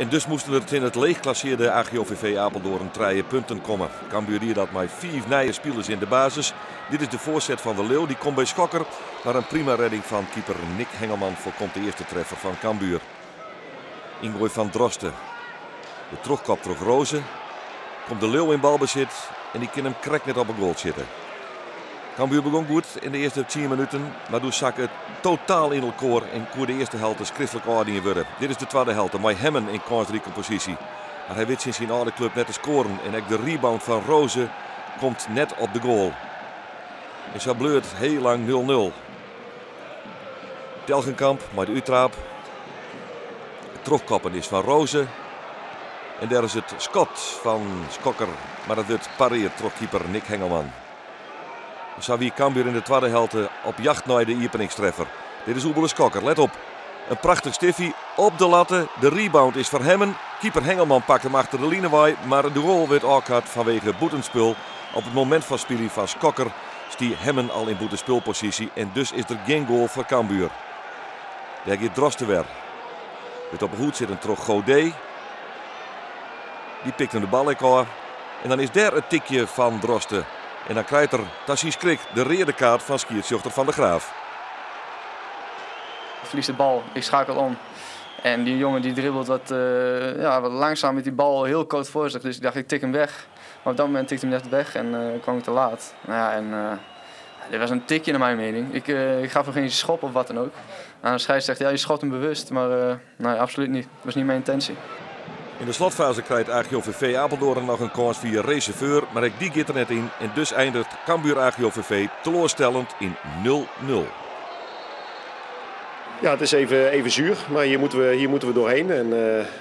En dus moesten er in het leegklasseerde AGOVV Apeldoorn 3 punten komen. Cambuur hier dat met 4 nieuwe spelers in de basis. Dit is de voorzet van de Leeuw. Die komt bij Schokker. Maar een prima redding van keeper Nick Hengelman voorkomt de eerste treffer van Cambuur. Ingooi van Drosten. De terugkop terug Rozen. Komt de Leeuw in balbezit. En die kan hem krek net op een goal zitten. Cambuur begon goed in de eerste 10 minuten. Maar toen zak het totaal in elkaar. En kon de eerste helft schriftelijk ordingen worden. Dit is de tweede helft. Met Hemmen in kansrijke positie. Maar hij weet sinds zijn oude club net te scoren. En ook de rebound van Rozen komt net op de goal. En zo bleurt heel lang 0-0. Telgenkamp met de Utraap. Het terugkoppen is van Rozen. En daar is het schot van Schokker. Maar dat wordt pareerd door keeper Nick Hengelman. Zo wie Cambuur in de tweede helft op jacht naar de openingstreffer. Dit is Oebele Schokker, let op. Een prachtig stiffie op de latten. De rebound is voor Hemmen. Keeper Hengelman pakt hem achter de linewaai. Maar de goal werd afgehakt vanwege boetenspul. Op het moment van speling van Schokker stie Hemmen al in boetenspulpositie. En dus is er geen goal voor Cambuur. Daar gaat Drosten weer. Met op de hoed zit een terug Godet. Die pikt hem de bal aan. En dan is daar het tikje van Drosten. En dan krijgt er Tassis Krik de rode kaart van scheidsrechter Van der Graaf. Ik verlies de bal, ik schakel om. En die jongen die dribbelt wat langzaam met die bal heel koud voor zich. Dus ik dacht, ik tik hem weg. Maar op dat moment tikte hem net weg en kwam ik te laat. Dit was een tikje naar mijn mening. Ik gaf hem geen schop of wat dan ook. De scheidsrechter, ja, je schot hem bewust. Maar nee, absoluut niet. Dat was niet mijn intentie. In de slotfase krijgt AGOVV Apeldoorn nog een kans via reserveur, maar ik die gaat er net in. En dus eindigt Cambuur AGOVV teleurstellend in 0-0. Ja, het is even zuur, maar hier moeten we doorheen. En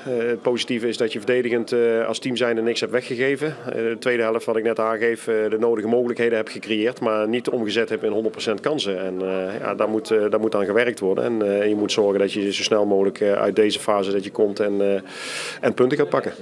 het positieve is dat je verdedigend als team zijnde niks hebt weggegeven. De tweede helft, wat ik net aangeef, de nodige mogelijkheden heb gecreëerd, maar niet omgezet heb in 100% kansen. En daar moet aan gewerkt worden. En je moet zorgen dat je zo snel mogelijk uit deze fase dat je komt en punten gaat pakken.